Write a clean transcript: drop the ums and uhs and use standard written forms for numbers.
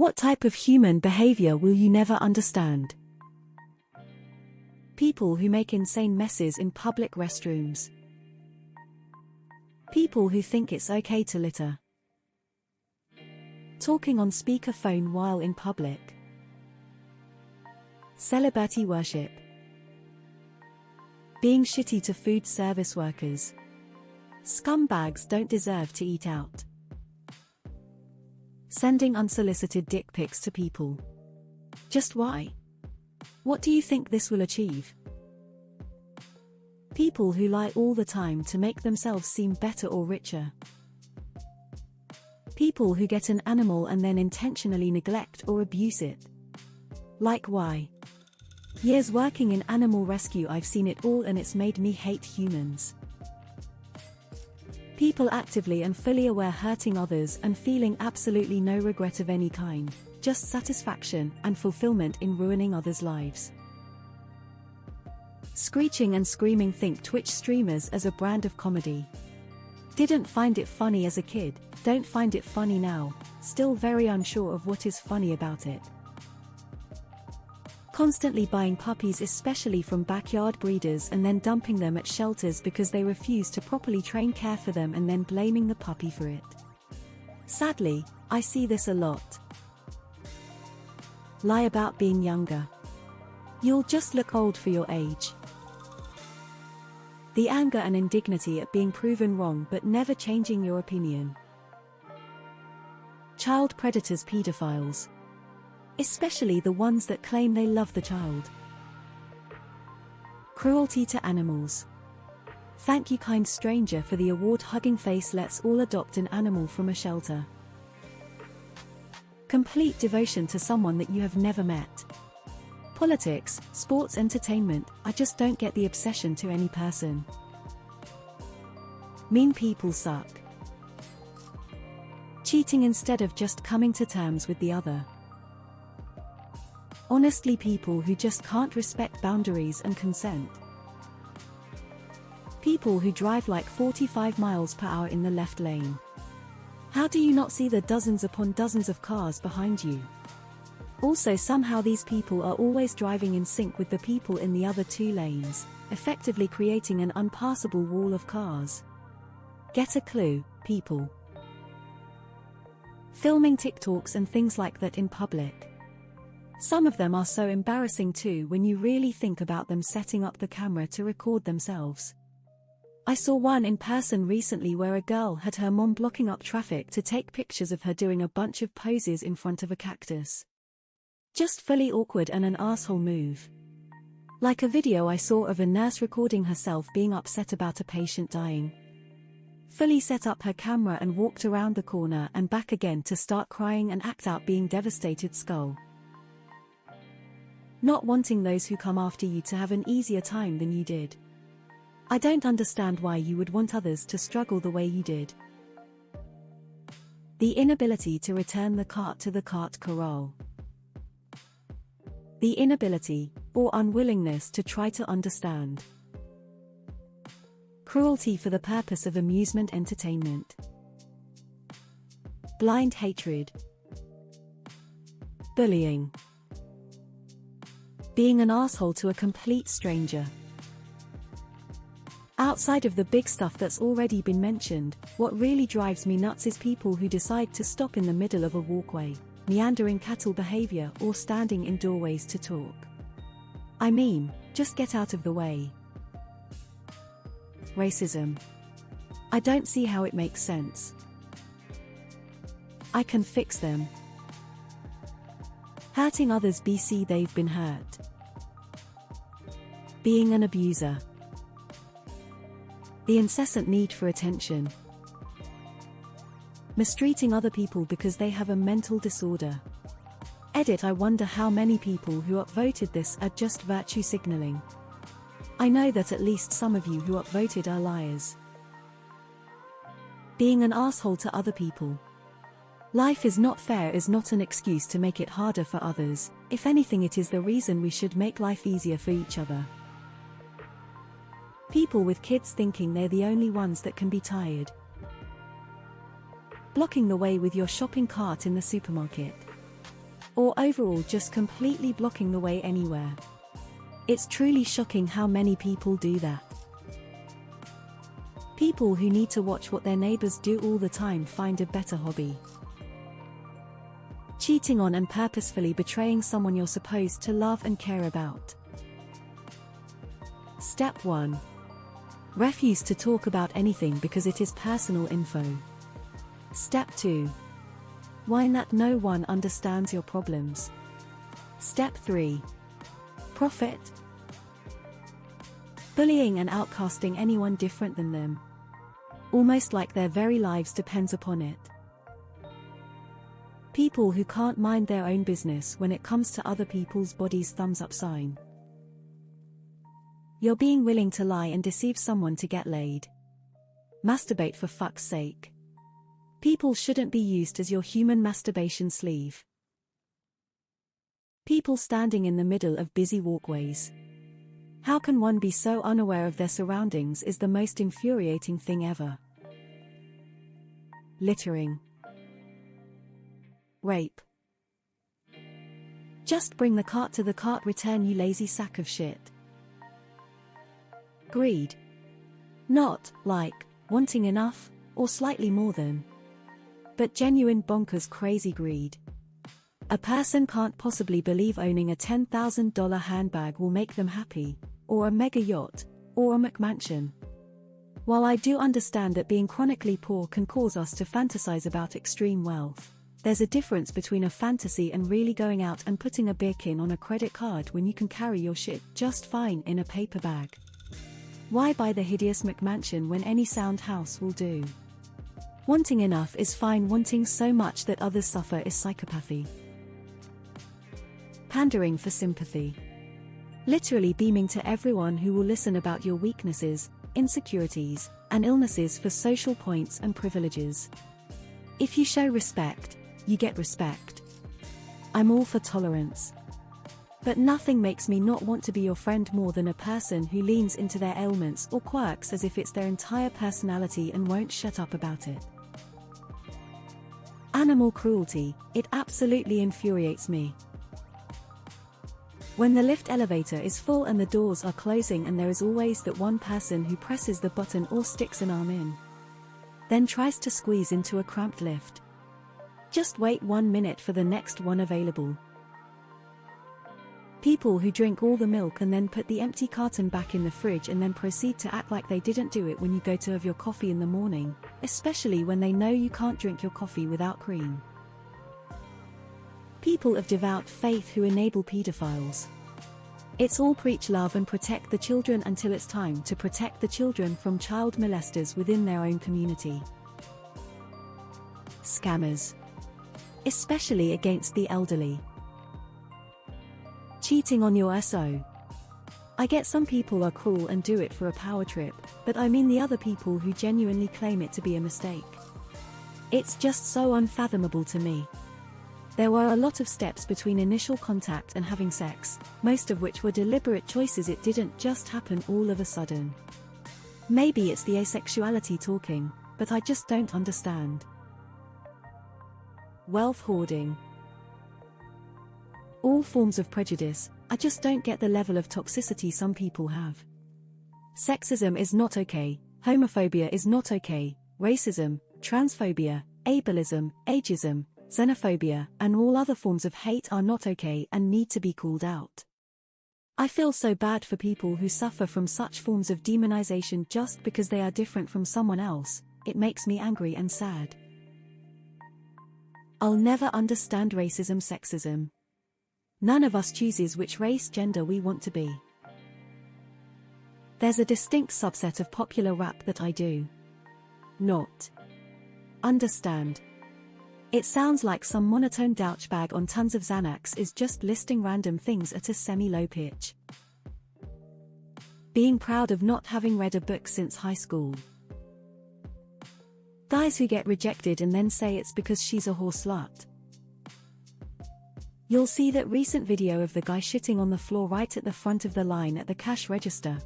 What type of human behavior will you never understand? People who make insane messes in public restrooms. People who think it's okay to litter. Talking on speakerphone while in public. Celebrity worship. Being shitty to food service workers. Scumbags don't deserve to eat out. Sending unsolicited dick pics to people. Just why? What do you think this will achieve? People who lie all the time to make themselves seem better or richer. People who get an animal and then intentionally neglect or abuse it. Like why? Years working in animal rescue, I've seen it all, and it's made me hate humans. People actively and fully aware hurting others and feeling absolutely no regret of any kind, just satisfaction and fulfillment in ruining others' lives. Screeching and screaming. Think Twitch streamers as a brand of comedy. Didn't find it funny as a kid, don't find it funny now, still very unsure of what is funny about it. Constantly buying puppies, especially from backyard breeders, and then dumping them at shelters because they refuse to properly care for them, and then blaming the puppy for it. Sadly, I see this a lot. Lie about being younger. You'll just look old for your age. The anger and indignity at being proven wrong but never changing your opinion. Child predators, pedophiles. Especially the ones that claim they love the child. Cruelty to animals. Thank you, kind stranger, for the award. Hugging face. Let's all adopt an animal from a shelter. Complete devotion to someone that you have never met. Politics, sports, entertainment. I just don't get the obsession to any person. Mean people suck. Cheating instead of just coming to terms with the other. Honestly, people who just can't respect boundaries and consent. People who drive like 45 miles per hour in the left lane. How do you not see the dozens upon dozens of cars behind you? Also, somehow these people are always driving in sync with the people in the other two lanes, effectively creating an unpassable wall of cars. Get a clue, people. Filming TikToks and things like that in public. Some of them are so embarrassing too when you really think about them setting up the camera to record themselves. I saw one in person recently where a girl had her mom blocking up traffic to take pictures of her doing a bunch of poses in front of a cactus. Just fully awkward and an asshole move. Like a video I saw of a nurse recording herself being upset about a patient dying. Fully set up her camera and walked around the corner and back again to start crying and act out being devastated skull. Not wanting those who come after you to have an easier time than you did. I don't understand why you would want others to struggle the way you did. The inability to return the cart to the cart corral. The inability, or unwillingness to try to understand. Cruelty for the purpose of amusement, entertainment. Blind hatred. Bullying. Being an asshole to a complete stranger. Outside of the big stuff that's already been mentioned, what really drives me nuts is people who decide to stop in the middle of a walkway, meandering cattle behavior, or standing in doorways to talk. I mean, just get out of the way. Racism. I don't see how it makes sense. I can fix them. Hurting others, BC they've been hurt. Being an abuser. The incessant need for attention. Mistreating other people because they have a mental disorder. Edit. I wonder how many people who upvoted this are just virtue signaling. I know that at least some of you who upvoted are liars. Being an asshole to other people. Life is not fair is not an excuse to make it harder for others. If anything, it is the reason we should make life easier for each other. People with kids thinking they're the only ones that can be tired. Blocking the way with your shopping cart in the supermarket. or overall just completely blocking the way anywhere. It's truly shocking how many people do that. People who need to watch what their neighbors do all the time find a better hobby. Cheating on and purposefully betraying someone you're supposed to love and care about. Step 1. Refuse to talk about anything because it is personal info. Step 2. Whine that no one understands your problems. Step 3. Profit. Bullying and outcasting anyone different than them. Almost like their very lives depends upon it. People who can't mind their own business when it comes to other people's bodies. Thumbs up sign. You're being willing to lie and deceive someone to get laid. Masturbate for fuck's sake. People shouldn't be used as your human masturbation sleeve. People standing in the middle of busy walkways. How can one be so unaware of their surroundings is the most infuriating thing ever. Littering. Rape. Just bring the cart to the cart return, you lazy sack of shit. Greed. Not, like, wanting enough, or slightly more than. But genuine bonkers crazy greed. A person can't possibly believe owning a $10,000 handbag will make them happy, or a mega yacht, or a McMansion. While I do understand that being chronically poor can cause us to fantasize about extreme wealth, there's a difference between a fantasy and really going out and putting a Birkin on a credit card when you can carry your shit just fine in a paper bag. Why buy the hideous McMansion when any sound house will do? Wanting enough is fine, wanting so much that others suffer is psychopathy. Pandering for sympathy. Literally beaming to everyone who will listen about your weaknesses, insecurities, and illnesses for social points and privileges. If you show respect, you get respect. I'm all for tolerance. But nothing makes me not want to be your friend more than a person who leans into their ailments or quirks as if it's their entire personality and won't shut up about it. Animal cruelty, it absolutely infuriates me. When the lift elevator is full and the doors are closing and there is always that one person who presses the button or sticks an arm in, then tries to squeeze into a cramped lift. Just wait 1 minute for the next one available. People who drink all the milk and then put the empty carton back in the fridge and then proceed to act like they didn't do it when you go to have your coffee in the morning, especially when they know you can't drink your coffee without cream. People of devout faith who enable pedophiles. It's all preach love and protect the children until it's time to protect the children from child molesters within their own community. Scammers. Especially against the elderly. Cheating on your SO. I get some people are cruel and do it for a power trip, but I mean the other people who genuinely claim it to be a mistake. It's just so unfathomable to me. There were a lot of steps between initial contact and having sex, most of which were deliberate choices. It didn't just happen all of a sudden. Maybe it's the asexuality talking, but I just don't understand. Wealth hoarding. All forms of prejudice, I just don't get the level of toxicity some people have. Sexism is not okay, homophobia is not okay, racism, transphobia, ableism, ageism, xenophobia, and all other forms of hate are not okay and need to be called out. I feel so bad for people who suffer from such forms of demonization just because they are different from someone else. It makes me angry and sad. I'll never understand racism, sexism. None of us chooses which race, gender we want to be. There's a distinct subset of popular rap that I do not understand. It sounds like some monotone douchebag on tons of Xanax is just listing random things at a semi-low pitch. Being proud of not having read a book since high school. Guys who get rejected and then say it's because she's a whore slut. You'll see that recent video of the guy shitting on the floor right at the front of the line at the cash register.